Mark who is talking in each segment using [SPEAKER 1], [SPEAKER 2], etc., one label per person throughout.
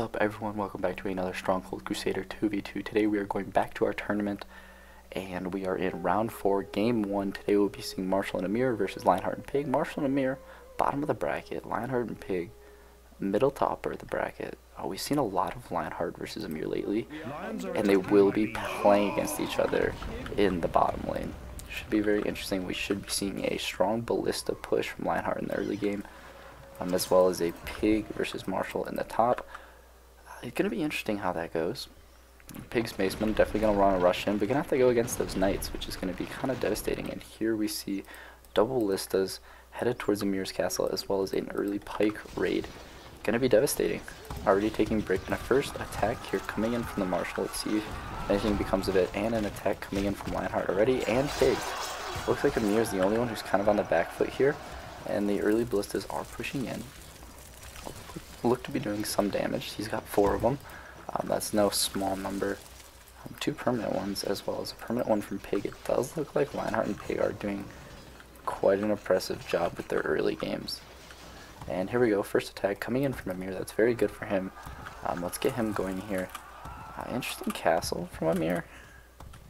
[SPEAKER 1] up, everyone? Welcome back to another Stronghold Crusader 2v2. Today we are going back to our tournament, and we are in round 4, game 1. Today we'll be seeing Marshal and Emir versus Lionheart and Pig. Marshal and Emir, bottom of the bracket. Lionheart and Pig, middle topper of the bracket. We've seen a lot of Lionheart versus Emir lately, and they will be playing against each other in the bottom lane. Should be very interesting. We should be seeing a strong ballista push from Lionheart in the early game, as well as a Pig versus Marshal in the top. It's going to be interesting how that goes. Pig's Maceman definitely going to run a rush in, but going to have to go against those Knights, which is going to be kind of devastating. And here we see double ballistas headed towards Emir's castle, as well as an early pike raid. Going to be devastating. Already taking brick, and a first attack here coming in from the Marshal. Let's see if anything becomes of it, and an attack coming in from Lionheart already, and Pig. Looks like Emir is the only one who's kind of on the back foot here, and the early ballistas are pushing in. Look to be doing some damage. He's got 4 of them. That's no small number. 2 permanent ones, as well as a permanent one from Pig. It does look like Lionheart and Pig are doing quite an impressive job with their early games. And here we go, first attack coming in from Emir. That's very good for him. Let's get him going here. Interesting castle from Emir.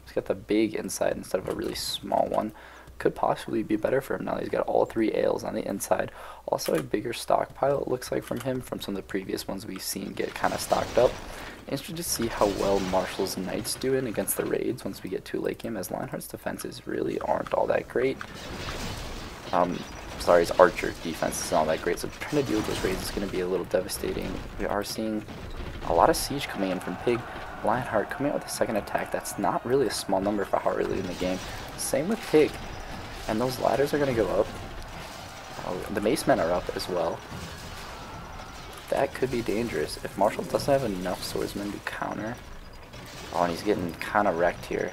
[SPEAKER 1] He's got the big inside instead of a really small one. Could possibly be better for him now that he's got all 3 ales on the inside. Also a bigger stockpile, it looks like, from him, from some of the previous ones we've seen get kind of stocked up. Interested to see how well Marshal's Knights doing against the raids once we get to late game, as Lionheart's defenses really aren't all that great. Sorry, his archer defense isn't all that great, so trying to deal with those raids is going to be a little devastating. We are seeing a lot of siege coming in from Pig. Lionheart coming out with a second attack. That's not really a small number for how early in the game. Same with Pig. And those ladders are going to go up. The Macemen are up as well. That could be dangerous if Marshal doesn't have enough swordsmen to counter. Oh, and he's getting kind of wrecked here.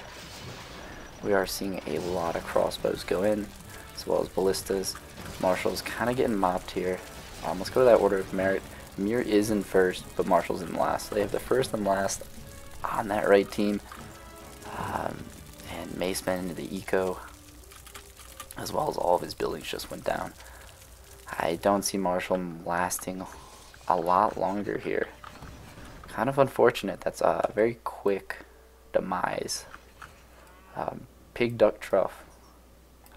[SPEAKER 1] We are seeing a lot of crossbows go in, as well as ballistas. Marshal's kind of getting mopped here. Let's go to that order of merit. Emir is in first, but Marshal's in last. They have the first and last on that right team. And Macemen into the eco, as well as all of his buildings just went down. I don't see Marshal lasting a lot longer here. Kind of unfortunate. That's a very quick demise. Pig Duck Truff.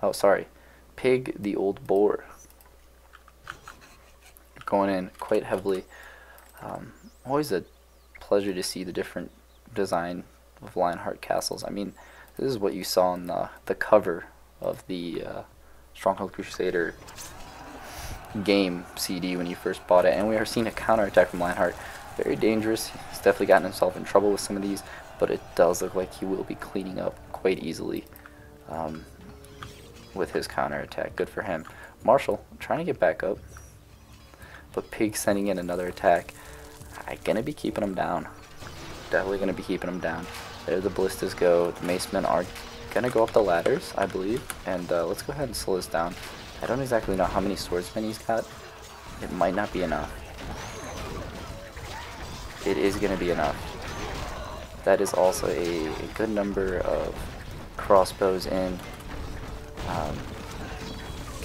[SPEAKER 1] Oh, sorry. Pig the Old Boar. Going in quite heavily. Always a pleasure to see the different design of Lionheart castles. I mean, this is what you saw on the cover of the Stronghold Crusader game CD when you first bought it, and we are seeing a counterattack from Lionheart. Very dangerous. He's definitely gotten himself in trouble with some of these, but it does look like he will be cleaning up quite easily with his counterattack. Good for him. Marshal trying to get back up, but Pig sending in another attack. I'm gonna be keeping him down. Definitely gonna be keeping him down. There the ballistas go. The Macemen are gonna go up the ladders, I believe, and let's go ahead and slow this down. I don't exactly know how many swordsmen he's got. It might not be enough. It is gonna be enough. That is also a good number of crossbows in.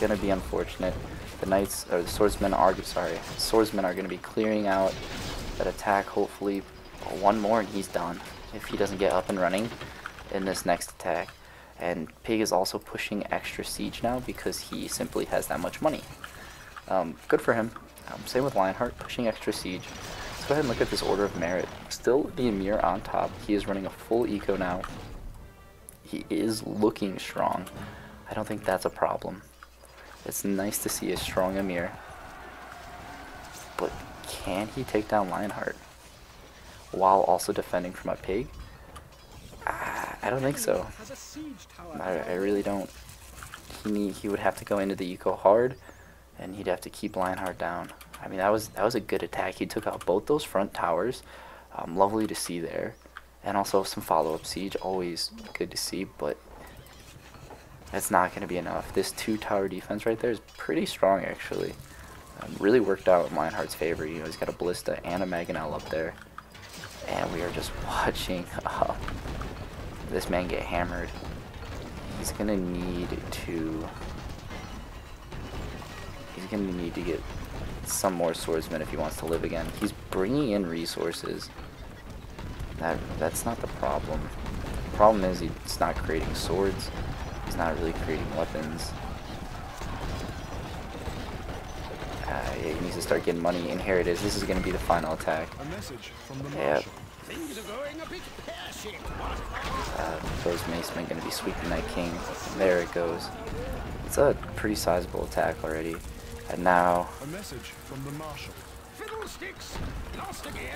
[SPEAKER 1] Gonna be unfortunate. The knights, or the swordsmen are, swordsmen are gonna be clearing out that attack. Hopefully, one more and he's done, if he doesn't get up and running in this next attack. And Pig is also pushing extra siege now because he simply has that much money. Good for him. Same with Lionheart, pushing extra siege. Let's go ahead and look at this order of merit. Still the Emir on top. He is running a full eco now. He is looking strong. I don't think that's a problem. It's nice to see a strong Emir. But can he take down Lionheart while also defending from a Pig? I don't think so. I really don't. He would have to go into the eco hard, and he'd have to keep Lionheart down. I mean, that was a good attack. He took out both those front towers. Lovely to see there, and also some follow-up siege. Always good to see, but that's not going to be enough. This 2-tower defense right there is pretty strong, actually. Really worked out in Lionheart's favor. You know, he's got a ballista and a mangonel up there, and we are just watching this man get hammered. He's gonna need to get some more swordsmen if he wants to live again. He's bringing in resources. That's not the problem. The problem is he's not creating swords. He's not really creating weapons. He needs to start getting money, and here it is. This is going to be the final attack. Yeah. Those macemen going to be sweeping that king. There it goes. It's a pretty sizable attack already. And now...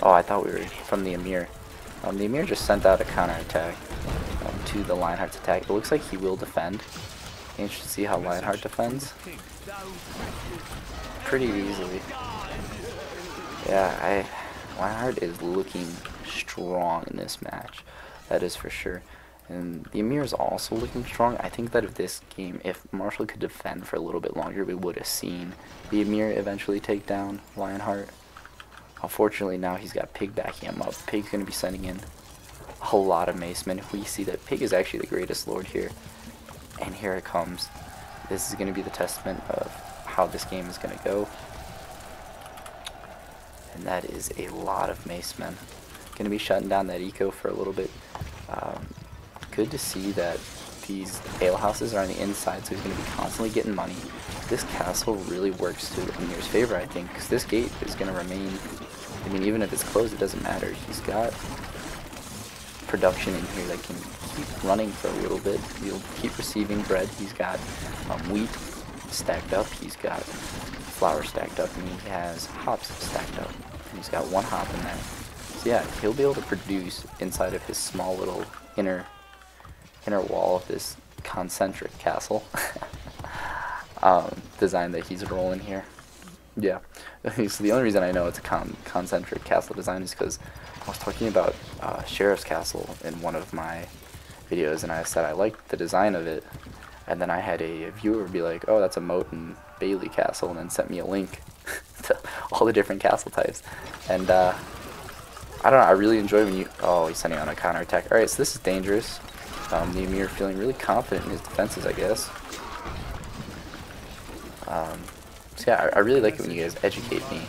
[SPEAKER 1] Oh, I thought we were from the Emir. The Emir just sent out a counterattack to the Lionheart's attack. It looks like he will defend. Interesting to see how Lionheart defends. Pretty easily. Yeah, Lionheart is looking strong in this match. That is for sure. And the Emir is also looking strong. I think that if Marshal could defend for a little bit longer, we would have seen the Emir eventually take down Lionheart. Unfortunately, now he's got Pig backing him up. Pig's going to be sending in a lot of macemen. We see that Pig is actually the greatest lord here. And here it comes. This is going to be the testament of how this game is going to go. And that is a lot of macemen. Going to be shutting down that eco for a little bit. Good to see that these alehouses are on the inside, so he's going to be constantly getting money. This castle really works to Emir's favor, I think, because this gate is going to remain... I mean, even if it's closed, it doesn't matter. He's got production in here that can keep running for a little bit. He'll keep receiving bread. He's got wheat stacked up. He's got flour stacked up, and he has hops stacked up. And he's got one hop in there. So yeah, he'll be able to produce inside of his small little inner wall of this concentric castle design that he's rolling here. Yeah, so the only reason I know it's a concentric castle design is because I was talking about Sheriff's Castle in one of my videos, and I said I liked the design of it, and then I had a viewer be like, oh, that's a moat and Bailey castle, and then sent me a link to all the different castle types. And I don't know, I really enjoy when you... Oh, he's sending on a counterattack. Alright, so this is dangerous. The Emir feeling really confident in his defenses, I guess. So yeah, I really like it when you guys educate me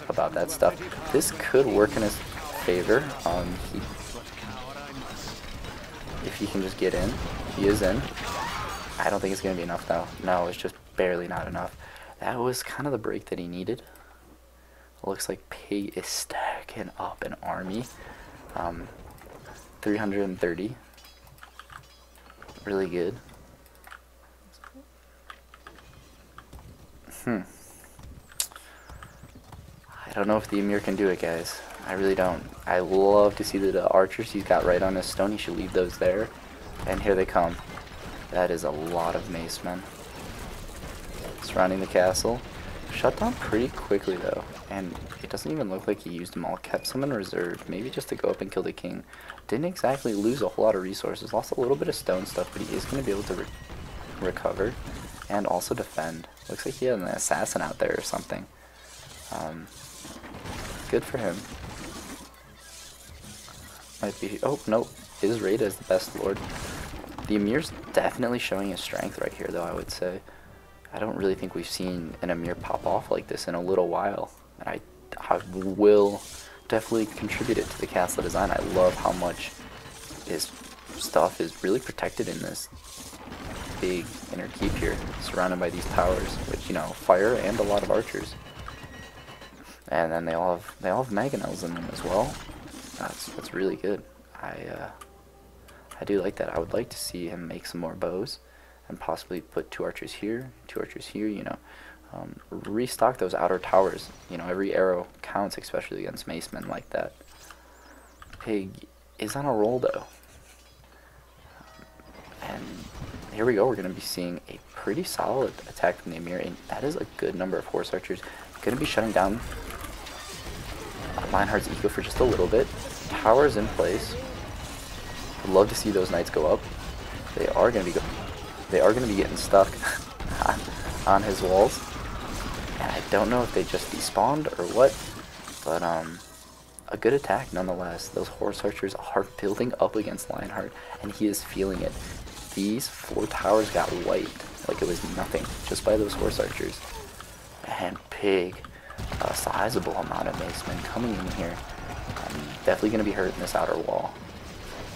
[SPEAKER 1] about that stuff. This could work in his favor. If he can just get in. He is in. I don't think it's going to be enough though. No, it's just barely not enough. That was kind of the break that he needed. Looks like Pig is stacking up an army. 330. Really good. I don't know if the Emir can do it, guys. I really don't. I love to see the archers he's got right on his stone. He should leave those there. And here they come. That is a lot of macemen. Surrounding the castle. Shut down pretty quickly though, and it doesn't even look like he used them all. Kept some in reserve, maybe just to go up and kill the king. Didn't exactly lose a whole lot of resources, lost a little bit of stone stuff, but he is going to be able to recover and also defend. Looks like he had an assassin out there or something. Good for him. Might be... Oh, no, his raid is the best lord. The Emir's definitely showing his strength right here though, I would say. I don't really think we've seen an Emir pop off like this in a little while. And I will definitely contribute it to the castle design. I love how much his stuff is really protected in this big inner keep here, surrounded by these towers, which, you know, fire and a lot of archers. And then they all have mangonels in them as well. That's really good. I do like that. I would like to see him make some more bows. And possibly put two archers here, you know. Restock those outer towers. You know, every arrow counts, especially against macemen like that. Pig is on a roll, though. And here we go. We're going to be seeing a pretty solid attack from the Emir. And that is a good number of horse archers. Going to be shutting down Lionheart's eco for just a little bit. Towers in place. I'd love to see those knights go up. They are going to be getting stuck on his walls, and I don't know if they just despawned or what, but a good attack nonetheless. Those horse archers are building up against Lionheart, and he is feeling it. These 4 towers got wiped like it was nothing just by those horse archers. And Pig, a sizable amount of macemen coming in here. Definitely going to be hurting this outer wall.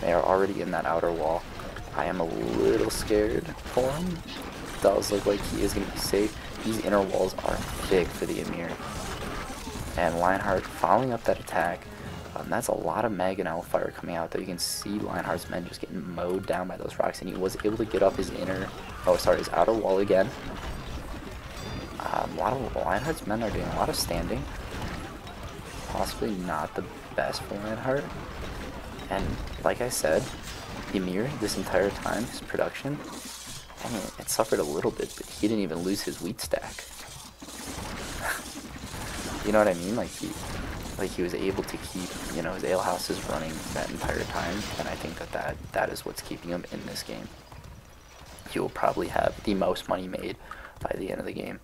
[SPEAKER 1] They are already in that outer wall. I am a little scared for him. Does look like he is going to be safe. These inner walls are thick for the Emir. And Lionheart following up that attack. That's a lot of mag and fire coming out there. You can see Lionheart's men just getting mowed down by those rocks, and he was able to get up his his outer wall again. A lot of Lionheart's men are doing a lot of standing. Possibly not the best for Lionheart. And like I said, Emir, this entire time, his production, I mean, it suffered a little bit, but he didn't even lose his wheat stack. You know what I mean? Like he was able to keep, you know, his alehouses running that entire time, and I think that is what's keeping him in this game. He will probably have the most money made by the end of the game,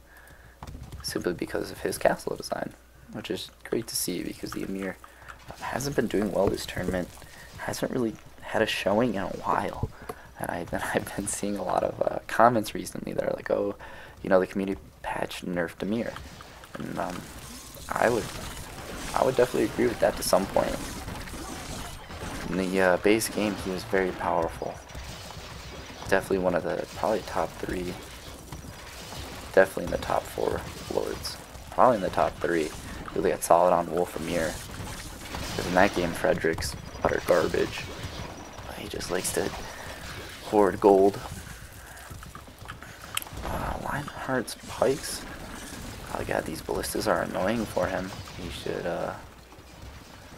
[SPEAKER 1] simply because of his castle design, which is great to see because the Emir hasn't been doing well this tournament, hasn't really had a showing in a while, and I've been seeing a lot of comments recently that are like, oh, you know, the community patch nerfed Emir, and I would definitely agree with that to some point. In the base game, he was very powerful. Definitely one of the, probably top 3. Definitely in the top 4 lords. Probably in the top 3. Really got solid on Wolf Emir. Because in that game, Frederick's utter garbage. He just likes to hoard gold. Lionheart's pikes. Oh god, these ballistas are annoying for him. He should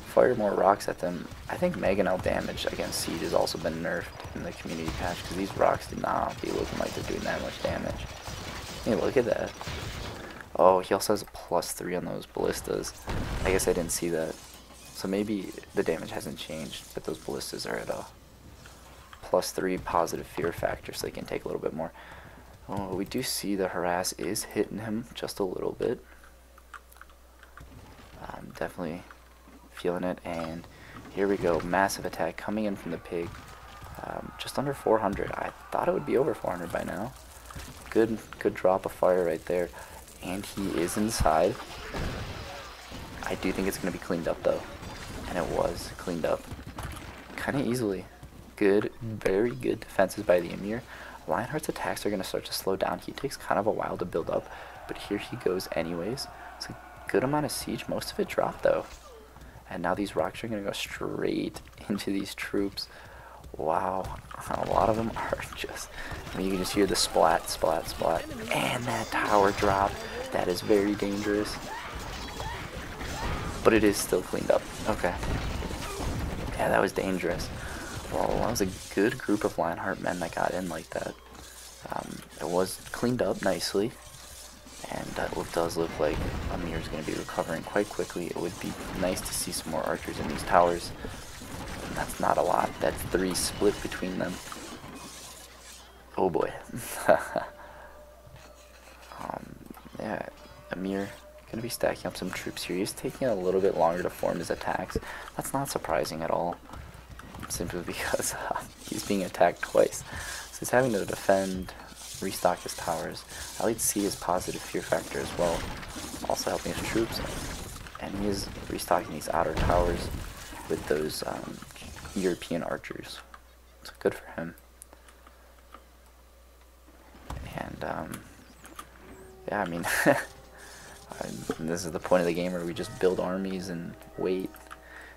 [SPEAKER 1] fire more rocks at them. I think Mangonel damage against Siege has also been nerfed in the community patch because these rocks do not be looking like they're doing that much damage. Hey, look at that. Oh, he also has a +3 on those ballistas. I guess I didn't see that. So maybe the damage hasn't changed, but those ballistas are at a +3 positive fear factor, so they can take a little bit more. Oh, we do see the harass is hitting him just a little bit. I'm definitely feeling it, and here we go. Massive attack coming in from the Pig. Just under 400. I thought it would be over 400 by now. Good drop of fire right there, and he is inside. I do think it's going to be cleaned up though, and it was cleaned up kind of easily. Good, very good defenses by the Emir. Lionheart's attacks are going to start to slow down. He takes kind of a while to build up, but here he goes anyways. It's a good amount of siege. Most of it dropped though. And now these rocks are going to go straight into these troops. Wow. A lot of them are just... I mean, you can just hear the splat, splat, splat. And that tower drop. That is very dangerous. But it is still cleaned up. Okay. Yeah, that was dangerous. Well, that was a good group of Lionheart men that got in like that. It was cleaned up nicely, and it does look like Emir's going to be recovering quite quickly. It would be nice to see some more archers in these towers. And that's not a lot. That's 3 split between them. Oh boy. Yeah, Emir going to be stacking up some troops here. He's taking a little bit longer to form his attacks. That's not surprising at all, simply because he's being attacked twice. So he's having to defend, restock his towers. I like to see his positive fear factor as well, also helping his troops. And he is restocking these outer towers with those European archers. So good for him. And yeah, I mean, this is the point of the game where we just build armies and wait.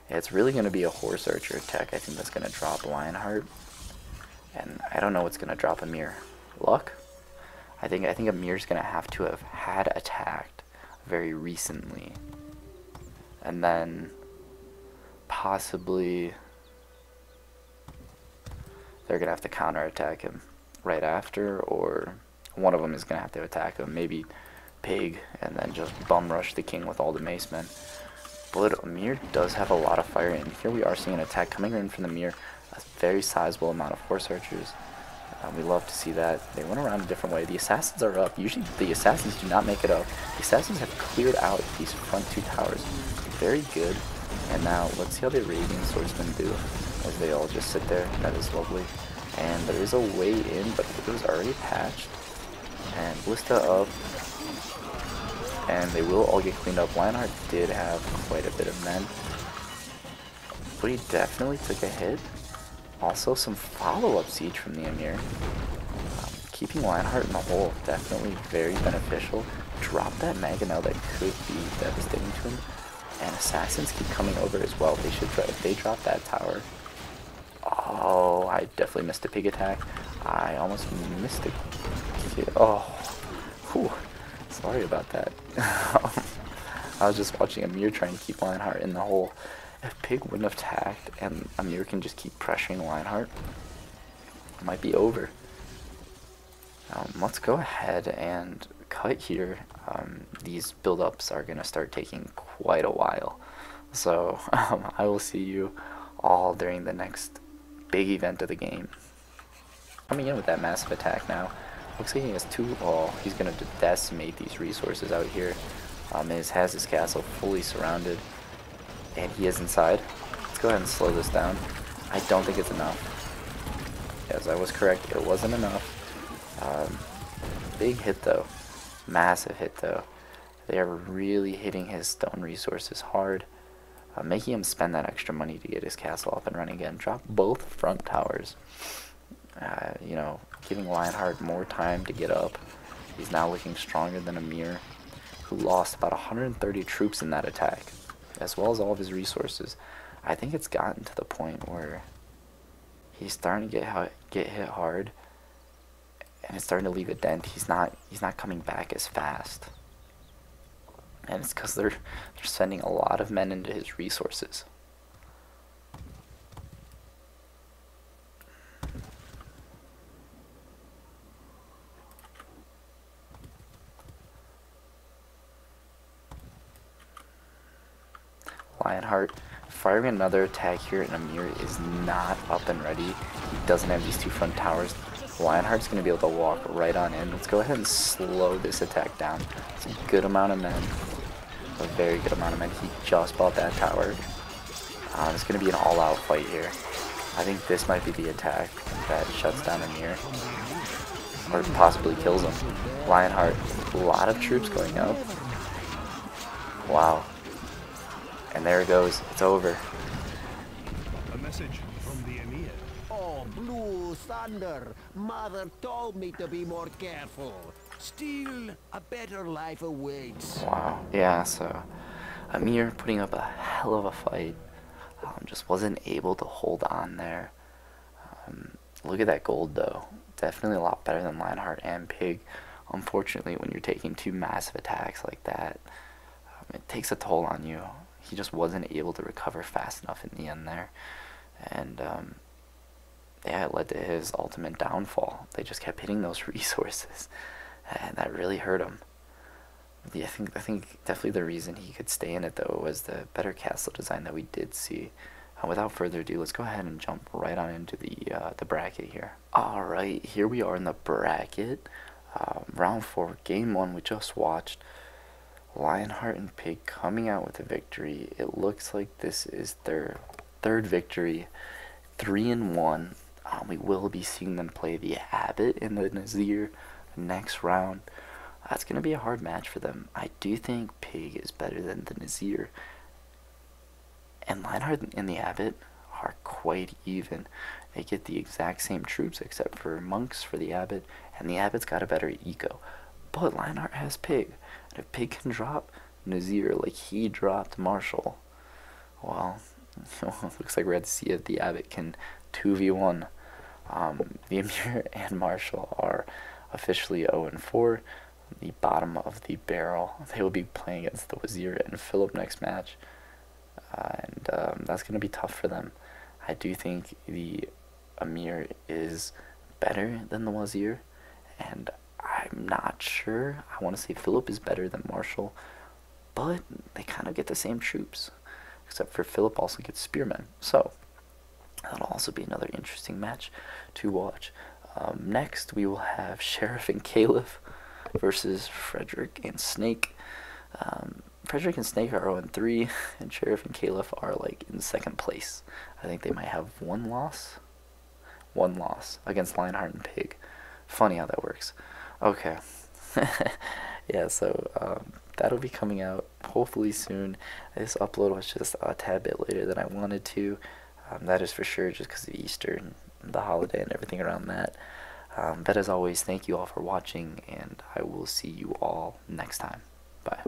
[SPEAKER 1] Yeah, it's really going to be a horse archer attack. I think that's going to drop Lionheart, and I don't know what's going to drop Emir. Luck? I think Emir's going to have had attacked very recently, and then possibly they're going to have to counterattack him right after, or one of them is going to have to attack him. Maybe Pig, and then just bum rush the king with all the macemen. But Emir does have a lot of fire, and here we are seeing an attack coming in from the Emir. A very sizable amount of horse archers. We love to see that. They went around a different way. The assassins are up. Usually the assassins do not make it up. The assassins have cleared out these front 2 towers. Very good. And now let's see how the Arabian Swordsmen do, as they all just sit there. That is lovely. And there is a way in, but it was already patched. And Ballista up. and they will all get cleaned up. Lionheart did have quite a bit of men, but he definitely took a hit. Also, some follow-up siege from the Emir. Keeping Lionheart in the hole, definitely very beneficial. Drop that mangonel that could be devastating to him. And assassins keep coming over as well. They should try, if they drop that tower. Oh, I definitely missed a pig attack. I almost missed it. Oh, whew. Sorry about that. I was just watching Emir trying to keep Lionheart in the hole. If pig wouldn't have attacked and Emir can just keep pressuring Lionheart, it might be over. Let's go ahead and cut here. These build-ups are going to start taking quite a while. So I will see you all during the next big event of the game. Coming in with that massive attack now. Looks like he has two. Oh, he's going to decimate these resources out here. Has his castle fully surrounded. And he is inside. Let's go ahead and slow this down. I don't think it's enough. Yes, I was correct. It wasn't enough. Big hit though. Massive hit though. They are really hitting his stone resources hard. Making him spend that extra money to get his castle up and running again. Drop both front towers. You know, giving Lionheart more time to get up. He's now looking stronger than Emir, who lost about 130 troops in that attack, as well as all of his resources. I think it's gotten to the point where he's starting to get hit hard, and it's starting to leave a dent. He's not coming back as fast, and it's because they're sending a lot of men into his resources. Lionheart firing another attack here, and Emir is not up and ready. He doesn't have these two front towers. Lionheart's going to be able to walk right on in. Let's go ahead and slow this attack down. It's a good amount of men. A very good amount of men. He just bought that tower. It's going to be an all-out fight here. I think this might be the attack that shuts down Emir, or possibly kills him. Lionheart, a lot of troops going up. Wow. And there it goes. It's over.
[SPEAKER 2] A message from the Emir.
[SPEAKER 3] Oh, blue thunder. Mother told me to be more careful. Still, a better life awaits.
[SPEAKER 1] Wow. Yeah, so Emir putting up a hell of a fight. Just wasn't able to hold on there. Look at that gold, though. Definitely a lot better than Lionheart and Pig. Unfortunately, when you're taking two massive attacks like that, it takes a toll on you. He just wasn't able to recover fast enough in the end there, and yeah, it led to his ultimate downfall. They just kept hitting those resources, and that really hurt him. Yeah, I think definitely the reason he could stay in it though was the better castle design that we did see. Without further ado, let's go ahead and jump right on into the bracket here. All right, here we are in the bracket, round 4, game 1. We just watched. Lionheart and Pig coming out with a victory. It looks like this is their third victory, 3-1. We will be seeing them play the Abbot in the Nazir next round. That's going to be a hard match for them. I do think Pig is better than the Nazir, and Lionheart and the Abbot are quite even. They get the exact same troops except for monks for the Abbot, and the Abbot's got a better eco. But Lionheart has Pig, and if Pig can drop Nazir like he dropped Marshal, well, looks like we're at to see if the Abbot can 2v1. The Emir and Marshal are officially 0-4, the bottom of the barrel. They will be playing against the Wazir and Philip next match, and that's going to be tough for them. I do think the Emir is better than the Wazir, and I'm not sure. I want to say Philip is better than Marshal, but they kind of get the same troops, except for Philip also gets spearmen. So that'll also be another interesting match to watch. Next, we will have Sheriff and Caliph versus Frederick and Snake. Frederick and Snake are 0-3, and Sheriff and Caliph are like in second place. I think they might have one loss against Lionheart and Pig. Funny how that works. Okay. Yeah, so that'll be coming out hopefully soon. This upload was just a tad bit later than I wanted to. That is for sure, just because of Easter and the holiday and everything around that. But as always, thank you all for watching, and I will see you all next time. Bye.